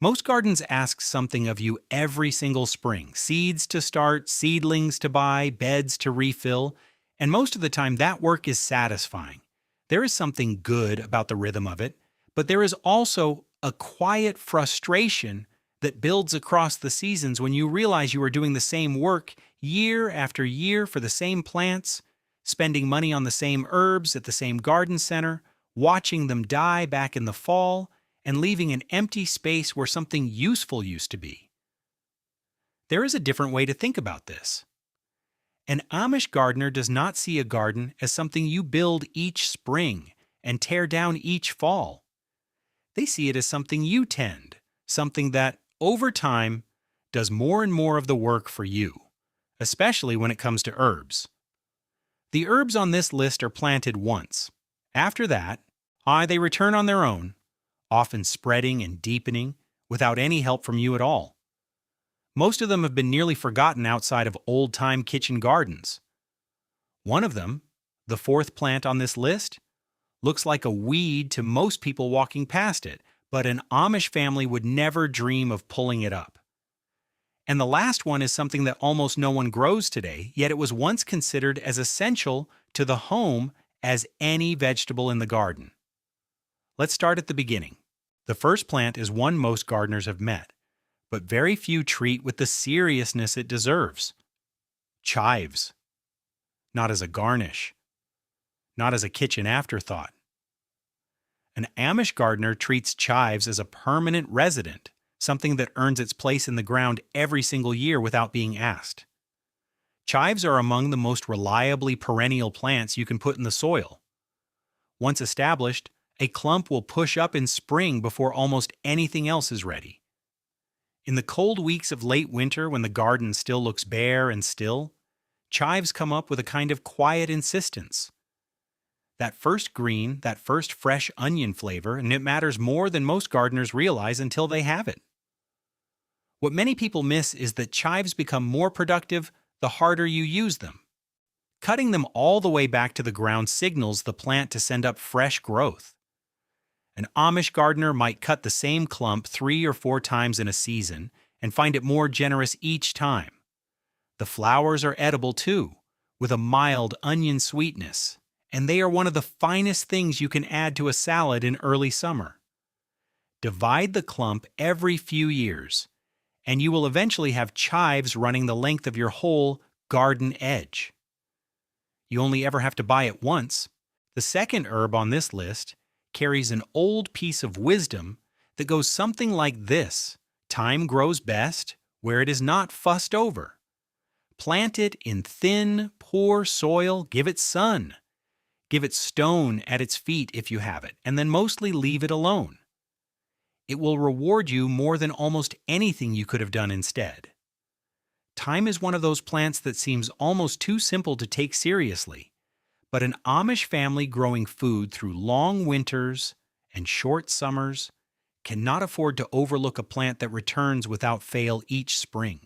Most gardens ask something of you every single spring: seeds to start, seedlings to buy, beds to refill, and most of the time that work is satisfying. There is something good about the rhythm of it, but there is also a quiet frustration that builds across the seasons when you realize you are doing the same work year after year for the same plants, spending money on the same herbs at the same garden center, watching them die back in the fall, and leaving an empty space where something useful used to be. There is a different way to think about this. An Amish gardener does not see a garden as something you build each spring and tear down each fall. They see it as something you tend, something that, over time, does more and more of the work for you, especially when it comes to herbs. The herbs on this list are planted once. After that, they return on their own, often spreading and deepening without any help from you at all. Most of them have been nearly forgotten outside of old-time kitchen gardens. One of them, the fourth plant on this list, looks like a weed to most people walking past it, but an Amish family would never dream of pulling it up. And the last one is something that almost no one grows today, yet it was once considered as essential to the home as any vegetable in the garden. Let's start at the beginning. The first plant is one most gardeners have met, but very few treat with the seriousness it deserves. Chives. Not as a garnish. Not as a kitchen afterthought. An Amish gardener treats chives as a permanent resident, something that earns its place in the ground every single year without being asked. Chives are among the most reliably perennial plants you can put in the soil. Once established, a clump will push up in spring before almost anything else is ready. In the cold weeks of late winter when the garden still looks bare and still, chives come up with a kind of quiet insistence. That first green, that first fresh onion flavor, and it matters more than most gardeners realize until they have it. What many people miss is that chives become more productive the harder you use them. Cutting them all the way back to the ground signals the plant to send up fresh growth. An Amish gardener might cut the same clump 3 or 4 times in a season and find it more generous each time. The flowers are edible too, with a mild onion sweetness, and they are one of the finest things you can add to a salad in early summer. Divide the clump every few years, and you will eventually have chives running the length of your whole garden edge. You only ever have to buy it once. The second herb on this list carries an old piece of wisdom that goes something like this: time grows best where it is not fussed over. Plant it in thin, poor soil, give it sun. Give it stone at its feet if you have it, and then mostly leave it alone. It will reward you more than almost anything you could have done instead. Thyme is one of those plants that seems almost too simple to take seriously, but an Amish family growing food through long winters and short summers cannot afford to overlook a plant that returns without fail each spring,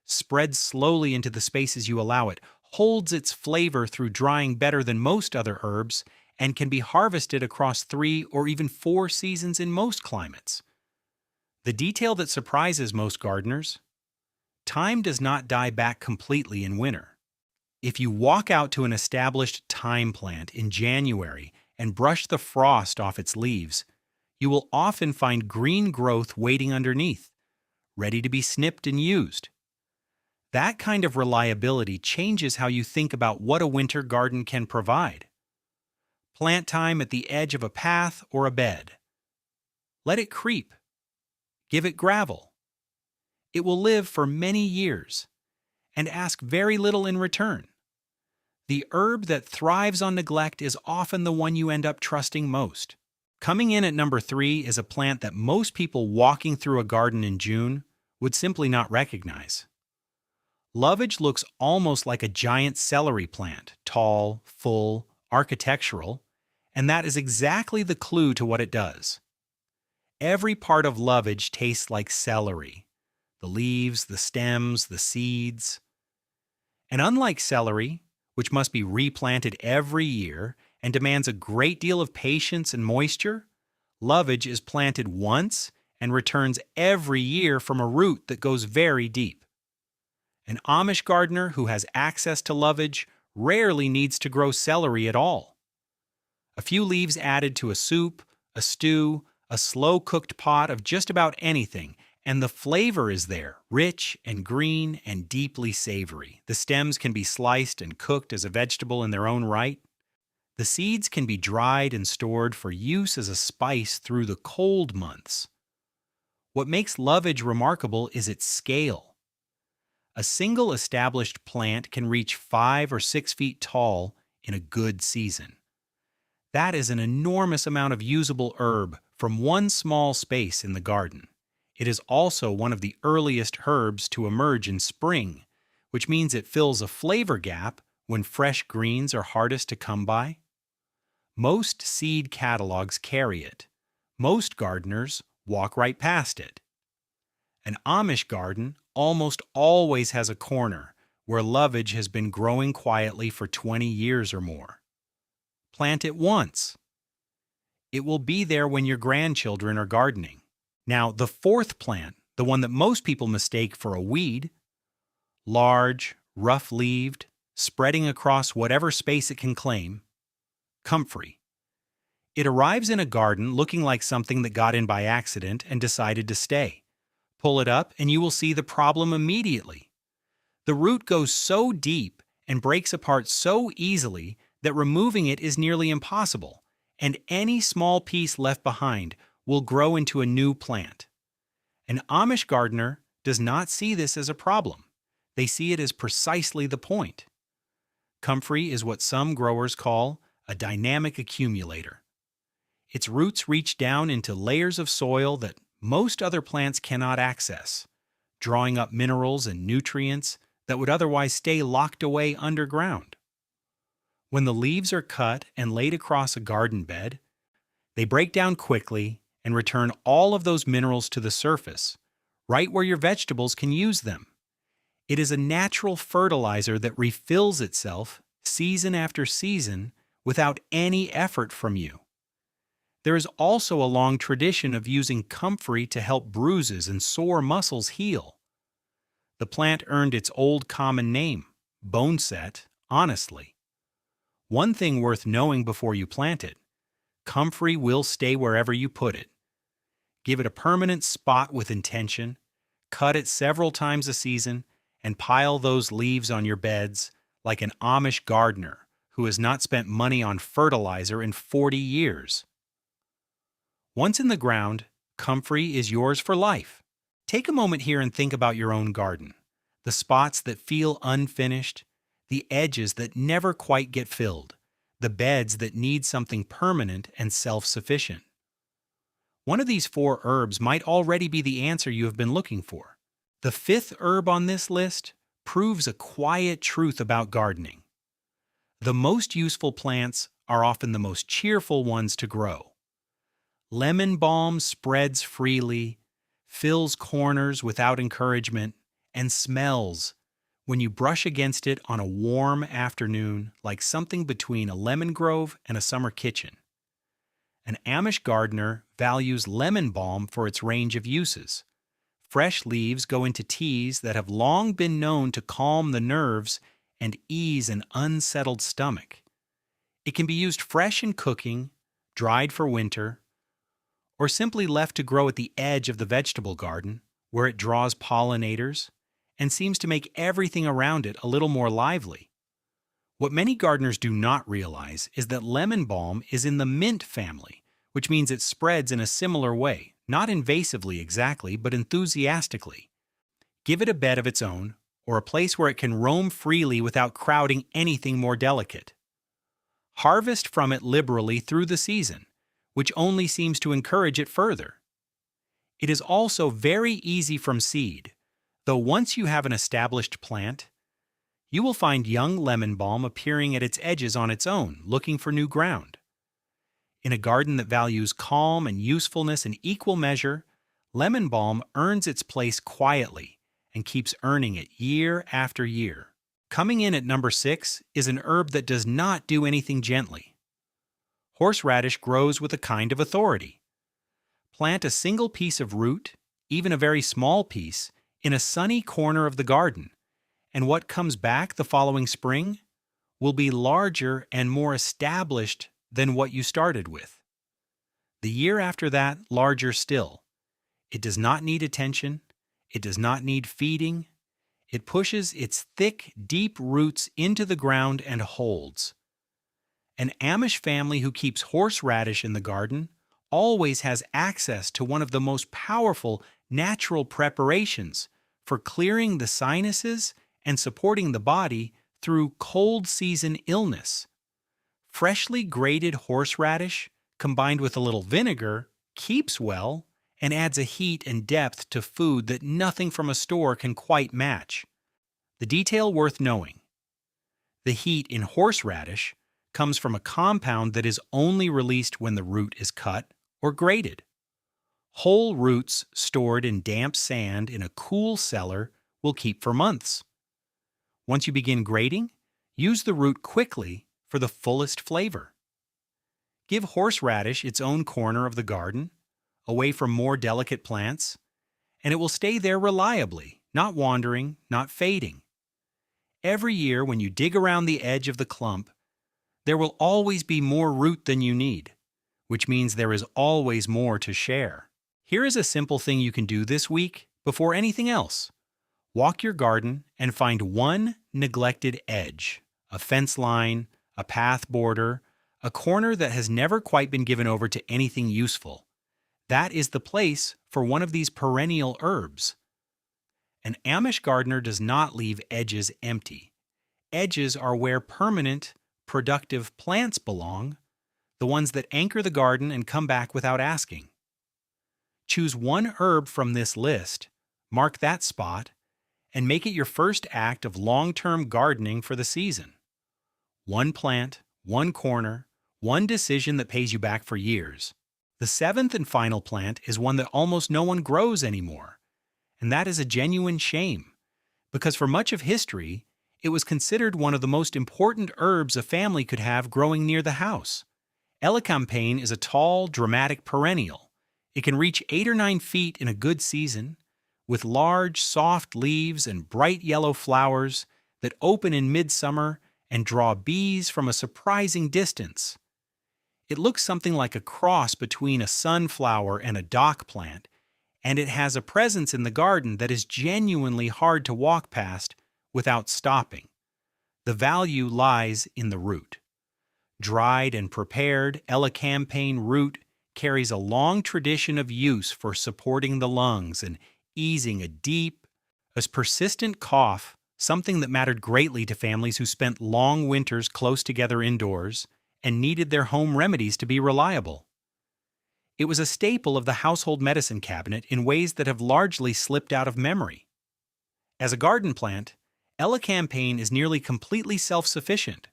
spreads slowly into the spaces you allow it, holds its flavor through drying better than most other herbs, and can be harvested across 3 or even 4 seasons in most climates. The detail that surprises most gardeners: thyme does not die back completely in winter. If you walk out to an established thyme plant in January and brush the frost off its leaves, you will often find green growth waiting underneath, ready to be snipped and used. That kind of reliability changes how you think about what a winter garden can provide. Plant thyme at the edge of a path or a bed. Let it creep. Give it gravel. It will live for many years and ask very little in return. The herb that thrives on neglect is often the one you end up trusting most. Coming in at number 3 is a plant that most people walking through a garden in June would simply not recognize. Lovage looks almost like a giant celery plant, tall, full, architectural, and that is exactly the clue to what it does. Every part of lovage tastes like celery: the leaves, the stems, the seeds. And unlike celery, which must be replanted every year and demands a great deal of patience and moisture, lovage is planted once and returns every year from a root that goes very deep. An Amish gardener who has access to lovage rarely needs to grow celery at all. A few leaves added to a soup, a stew, a slow-cooked pot of just about anything, and the flavor is there, rich and green and deeply savory. The stems can be sliced and cooked as a vegetable in their own right. The seeds can be dried and stored for use as a spice through the cold months. What makes lovage remarkable is its scale. A single established plant can reach 5 or 6 feet tall in a good season. That is an enormous amount of usable herb from one small space in the garden. It is also one of the earliest herbs to emerge in spring, which means it fills a flavor gap when fresh greens are hardest to come by. Most seed catalogs carry it. Most gardeners walk right past it. An Amish garden almost always has a corner where lovage has been growing quietly for 20 years or more. Plant it once. It will be there when your grandchildren are gardening. Now, the fourth plant, the one that most people mistake for a weed, large, rough-leaved, spreading across whatever space it can claim, comfrey. It arrives in a garden looking like something that got in by accident and decided to stay. Pull it up and you will see the problem immediately. The root goes so deep and breaks apart so easily that removing it is nearly impossible, and any small piece left behind will grow into a new plant. An Amish gardener does not see this as a problem. They see it as precisely the point. Comfrey is what some growers call a dynamic accumulator. Its roots reach down into layers of soil that most other plants cannot access, drawing up minerals and nutrients that would otherwise stay locked away underground. When the leaves are cut and laid across a garden bed, they break down quickly and return all of those minerals to the surface, right where your vegetables can use them. It is a natural fertilizer that refills itself season after season without any effort from you. There is also a long tradition of using comfrey to help bruises and sore muscles heal. The plant earned its old common name, boneset, honestly. One thing worth knowing before you plant it: comfrey will stay wherever you put it. Give it a permanent spot with intention, cut it several times a season, and pile those leaves on your beds like an Amish gardener who has not spent money on fertilizer in 40 years. Once in the ground, comfrey is yours for life. Take a moment here and think about your own garden. The spots that feel unfinished, the edges that never quite get filled, the beds that need something permanent and self-sufficient. One of these 4 herbs might already be the answer you have been looking for. The 5th herb on this list proves a quiet truth about gardening. The most useful plants are often the most cheerful ones to grow. Lemon balm spreads freely, fills corners without encouragement, and smells when you brush against it on a warm afternoon like something between a lemon grove and a summer kitchen. An Amish gardener values lemon balm for its range of uses. Fresh leaves go into teas that have long been known to calm the nerves and ease an unsettled stomach. It can be used fresh in cooking, dried for winter, or simply left to grow at the edge of the vegetable garden, where it draws pollinators and seems to make everything around it a little more lively. What many gardeners do not realize is that lemon balm is in the mint family, which means it spreads in a similar way, not invasively exactly, but enthusiastically. Give it a bed of its own, or a place where it can roam freely without crowding anything more delicate. Harvest from it liberally through the season, which only seems to encourage it further. It is also very easy from seed, though once you have an established plant, you will find young lemon balm appearing at its edges on its own, looking for new ground. In a garden that values calm and usefulness in equal measure, lemon balm earns its place quietly and keeps earning it year after year. Coming in at number 6 is an herb that does not do anything gently. Horseradish grows with a kind of authority. Plant a single piece of root, even a very small piece, in a sunny corner of the garden, and what comes back the following spring will be larger and more established than what you started with. The year after that, larger still. It does not need attention. It does not need feeding. It pushes its thick, deep roots into the ground and holds. An Amish family who keeps horseradish in the garden always has access to one of the most powerful natural preparations for clearing the sinuses and supporting the body through cold season illness. Freshly grated horseradish, combined with a little vinegar, keeps well and adds a heat and depth to food that nothing from a store can quite match. The detail worth knowing: the heat in horseradish comes from a compound that is only released when the root is cut or grated. Whole roots stored in damp sand in a cool cellar will keep for months. Once you begin grating, use the root quickly for the fullest flavor. Give horseradish its own corner of the garden, away from more delicate plants, and it will stay there reliably, not wandering, not fading. Every year when you dig around the edge of the clump, there will always be more root than you need, which means there is always more to share. Here is a simple thing you can do this week before anything else. Walk your garden and find one neglected edge, a fence line, a path border, a corner that has never quite been given over to anything useful. That is the place for one of these perennial herbs. An Amish gardener does not leave edges empty. Edges are where permanent, productive plants belong, the ones that anchor the garden and come back without asking. Choose one herb from this list, mark that spot, and make it your first act of long-term gardening for the season. One plant, one corner, one decision that pays you back for years. The seventh and final plant is one that almost no one grows anymore, and that is a genuine shame, because for much of history, it was considered one of the most important herbs a family could have growing near the house. Elecampane is a tall, dramatic perennial. It can reach 8 or 9 feet in a good season, with large, soft leaves and bright yellow flowers that open in midsummer and draw bees from a surprising distance. It looks something like a cross between a sunflower and a dock plant, and it has a presence in the garden that is genuinely hard to walk past without stopping. The value lies in the root. Dried and prepared elecampane root carries a long tradition of use for supporting the lungs and easing a deep, persistent cough, something that mattered greatly to families who spent long winters close together indoors and needed their home remedies to be reliable. It was a staple of the household medicine cabinet in ways that have largely slipped out of memory. As a garden plant, elecampane is nearly completely self-sufficient.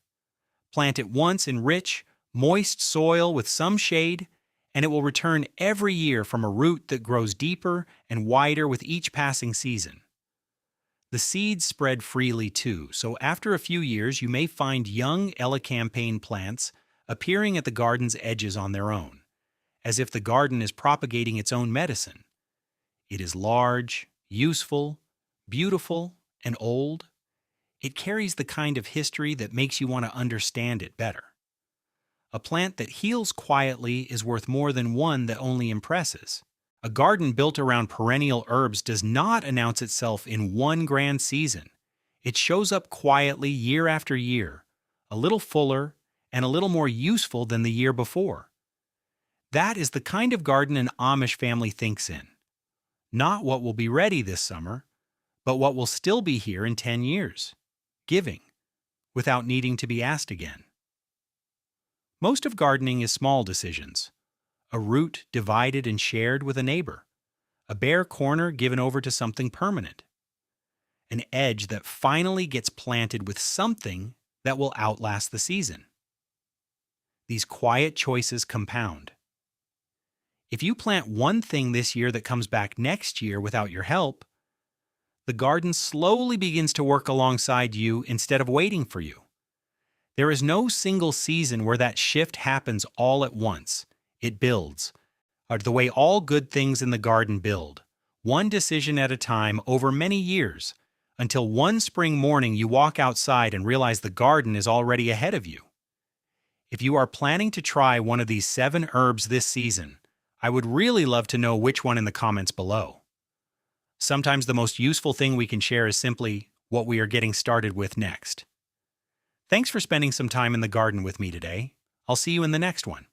Plant it once in rich, moist soil with some shade, and it will return every year from a root that grows deeper and wider with each passing season. The seeds spread freely too, so after a few years you may find young elecampane plants appearing at the garden's edges on their own, as if the garden is propagating its own medicine. It is large, useful, beautiful, and old. It carries the kind of history that makes you want to understand it better. A plant that heals quietly is worth more than one that only impresses. A garden built around perennial herbs does not announce itself in one grand season. It shows up quietly year after year, a little fuller and a little more useful than the year before. That is the kind of garden an Amish family thinks in. Not what will be ready this summer, but what will still be here in 10 years. Giving, without needing to be asked again. Most of gardening is small decisions. A root divided and shared with a neighbor. A bare corner given over to something permanent. An edge that finally gets planted with something that will outlast the season. These quiet choices compound. If you plant one thing this year that comes back next year without your help, the garden slowly begins to work alongside you instead of waiting for you. There is no single season where that shift happens all at once. It builds. are the way all good things in the garden build, one decision at a time over many years, until one spring morning you walk outside and realize the garden is already ahead of you. If you are planning to try one of these 7 herbs this season, I would really love to know which one in the comments below. Sometimes the most useful thing we can share is simply what we are getting started with next. Thanks for spending some time in the garden with me today. I'll see you in the next one.